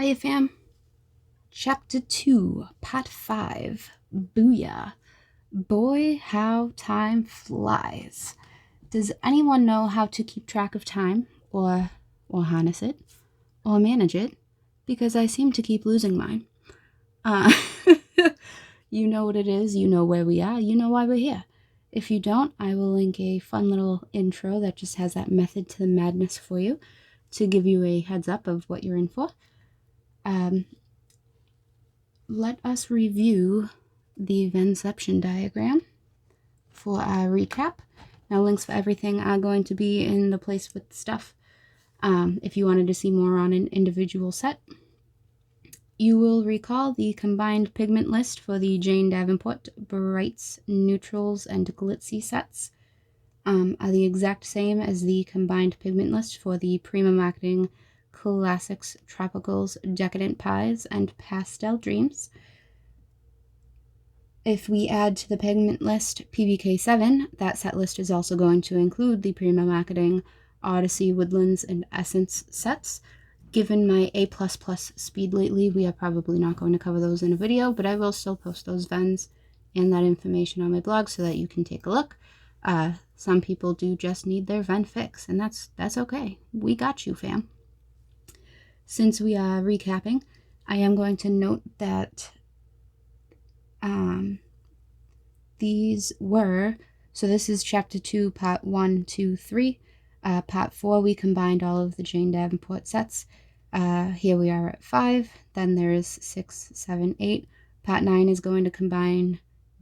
Hiya fam. Chapter 2, Part 5. Booyah. Boy, how time flies. Does anyone know how to keep track of time, or harness it, or manage it? Because I seem to keep losing mine. You know what it is, you know where we are, you know why we're here. If you don't, I will link a fun little intro that just has that method to the madness for you to give you a heads up of what you're in for. Let us review the Vennception diagram for our recap. Now, links for everything are going to be in the place with stuff. If you wanted to see more on an individual set, you will recall the combined pigment list for the Jane Davenport Brights, Neutrals, and Glitz-Sea sets are the exact same as the combined pigment list for the Prima Marketing Classics, Tropicals, Decadent Pies, and Pastel Dreams. If we add to the pigment list PBK7, that set list is also going to include the Prima Marketing Odyssey, Woodlands, and Essence sets. Given my A++ speed lately, we are probably not going to cover those in a video, but I will still post those Venns and that information on my blog so that you can take a look. Some people do just need their Venn fix, and that's okay. We got you, fam. Since we are recapping, I am going to note that these were, so this is Chapter 2, Part 1, 2, 3. Part 4, we combined all of the Jane Davenport sets. Here we are at 5, then there's 6, 7, 8. Part 9 is going to combine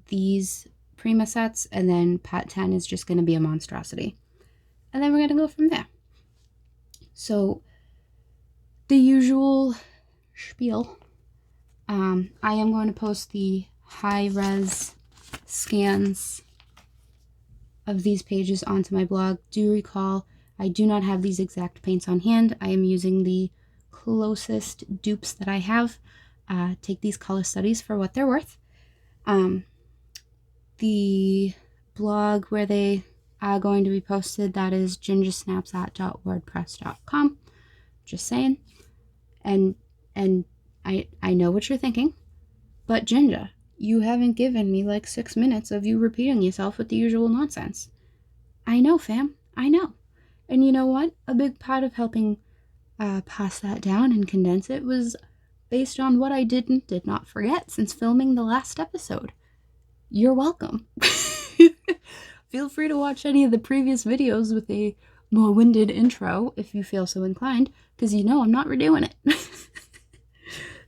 these Prima sets, and then Part 10 is just going to be a monstrosity. And then we're going to go from there. So, the usual spiel. I am going to post the high-res scans of these pages onto my blog. Do recall, I do not have these exact paints on hand. I am using the closest dupes that I have. Take these color studies for what they're worth. The blog where they are going to be posted, that is gingersnapsat.wordpress.com. Just saying. And I know what you're thinking, but Ginger, you haven't given me like 6 minutes of you repeating yourself with the usual nonsense. I know, fam. I know. And you know what? A big part of helping pass that down and condense it was based on what I did not forget since filming the last episode. You're welcome. Feel free to watch any of the previous videos with a more winded intro if you feel so inclined, because you know I'm not redoing it.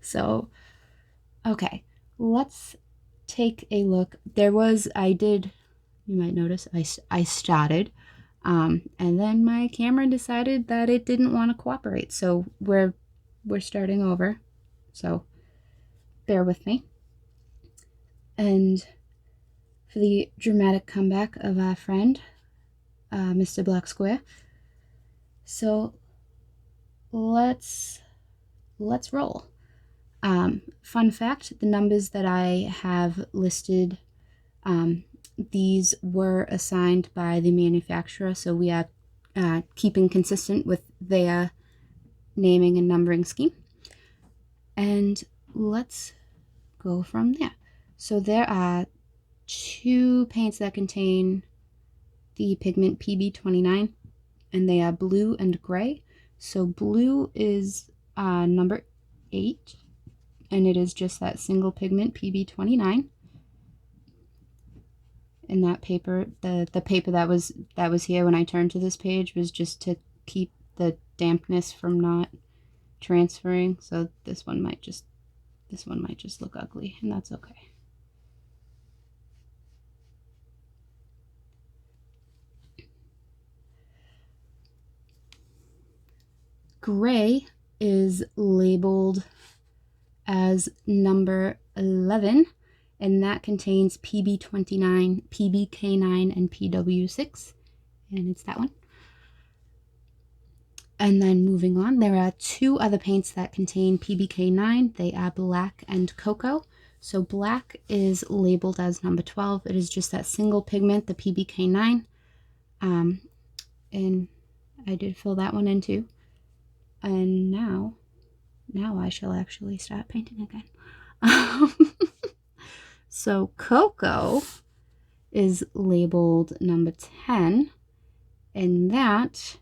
So, okay, let's take a look. You might notice, I started, and then my camera decided that it didn't want to cooperate, so we're starting over, so bear with me. And for the dramatic comeback of our friend, Mr. Black Square. So let's roll. Fun fact, the numbers that I have listed, these were assigned by the manufacturer, so we are keeping consistent with their naming and numbering scheme. And let's go from there. So there are 2 paints that contain the pigment PB29, and they are blue and gray. So blue is number 8, and it is just that single pigment PB29. And that paper, the paper that was here when I turned to this page was just to keep the dampness from not transferring. So this one might just look ugly, and that's okay. Gray is labeled as number 11, and that contains PB29, PBK9, and PW6, and it's that one. And then moving on, there are 2 other paints that contain PBK9. They are black and cocoa. So black is labeled as number 12. It is just that single pigment, the PBK9. And I did fill that one in too. And now Now I shall actually start painting again. So Cocoa is labeled number 10, and that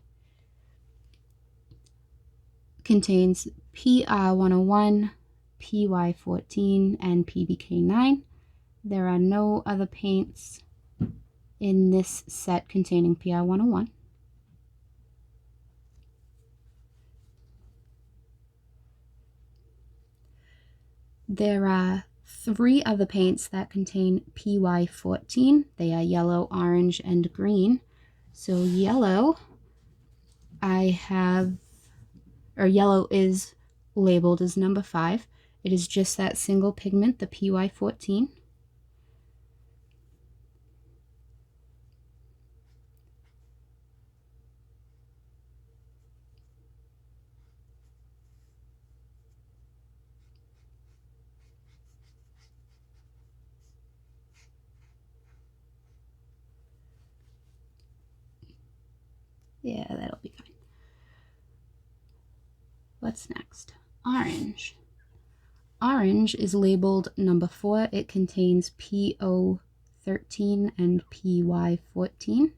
contains PR101, PY14, and PBK9. There are no other paints in this set containing PR101. There are 3 other paints that contain PY14. They are yellow, orange, and green. So yellow, yellow is labeled as number 5. It is just that single pigment, the PY14. Yeah, that'll be fine. What's next? Orange. Orange is labeled number 4. It contains PO13 and PY14.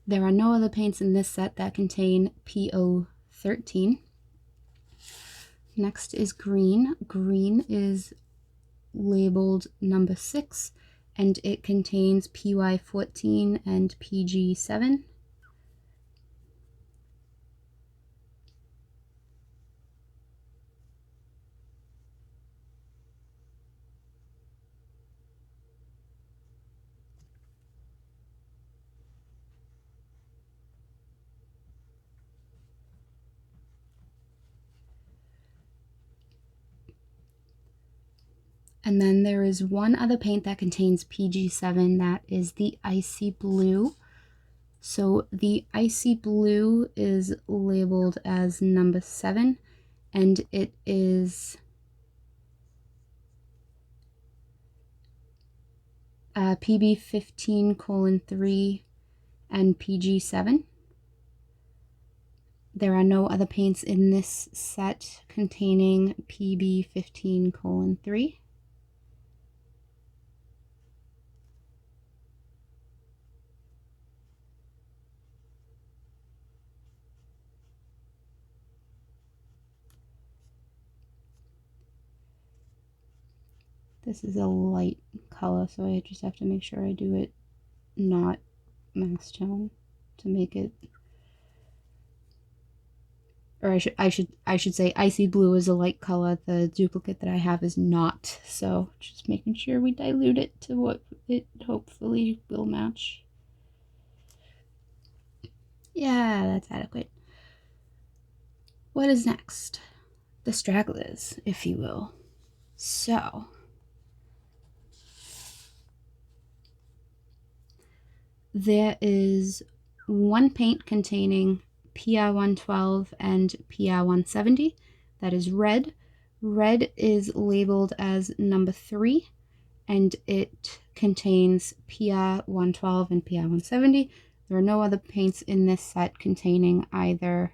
There are no other paints in this set that contain PO13. Next is green. Green is labeled number 6, and it contains PY14 and PG7. And then there is one other paint that contains PG7, that is the Icy Blue. So the Icy Blue is labeled as number 7, and it is PB15:3 and PG7. There are no other paints in this set containing PB15:3. This is a light color, so I just have to make sure I do it not mass tone to make it, or I should say Icy Blue is a light color. The duplicate that I have is not, so just making sure we dilute it to what it hopefully will match. Yeah, that's adequate. What is next? The stragglers, if you will. So there is one paint containing PR112 and PR170. That is red. Red is labeled as number 3, and it contains PR112 and PR170. There are no other paints in this set containing either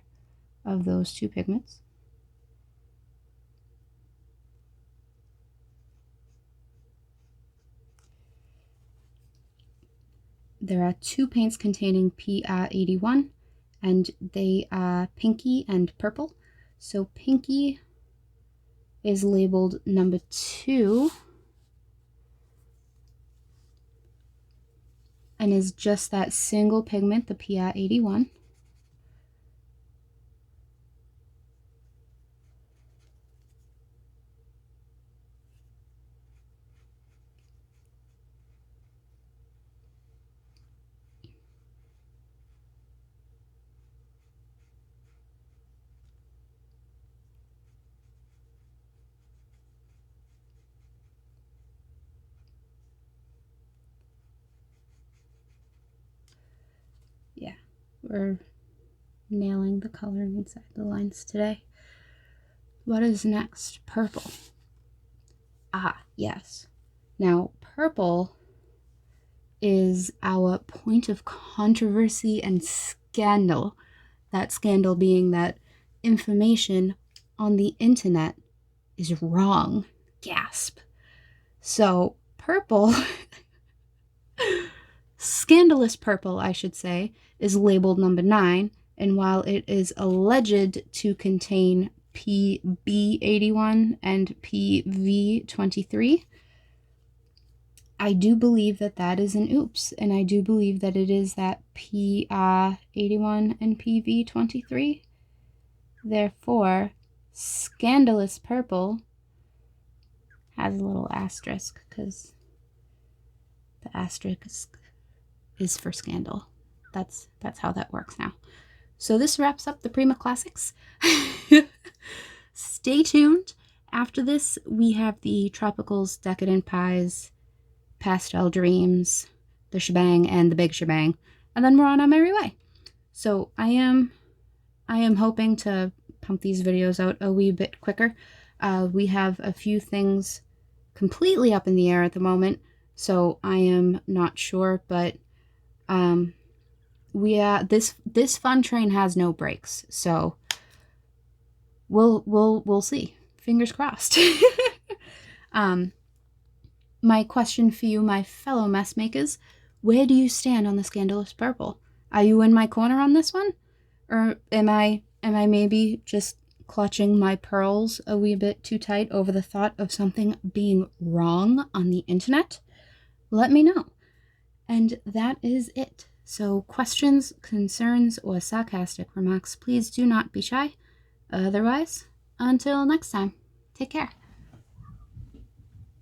of those 2 pigments. There are 2 paints containing PR81, and they are pinky and purple. So pinky is labeled number 2 and is just that single pigment, the PR81. We're nailing the coloring inside the lines today. What is next? Purple. Ah, yes. Now, purple is our point of controversy and scandal. That scandal being that information on the internet is wrong. Gasp. So, purple, scandalous purple, I should say, is labeled number 9, and while it is alleged to contain PB81 and PV23, I do believe that that is an oops, and I do believe that it is that PR81 and PV23. Therefore, scandalous purple has a little asterisk because the asterisk is for scandal. That's how that works now. So this wraps up the Prima Classics. Stay tuned. After this, we have the Tropicals, Decadent Pies, Pastel Dreams, the shebang, and the big shebang. And then we're on our merry way. So I am hoping to pump these videos out a wee bit quicker. We have a few things completely up in the air at the moment, so I am not sure, but this fun train has no brakes, so we'll see. Fingers crossed. My question for you, my fellow mess makers, where do you stand on the scandalous purple? Are you in my corner on this one? Or am I maybe just clutching my pearls a wee bit too tight over the thought of something being wrong on the internet? Let me know. And that is it. So questions, concerns, or sarcastic remarks, please do not be shy. Otherwise, until next time, take care.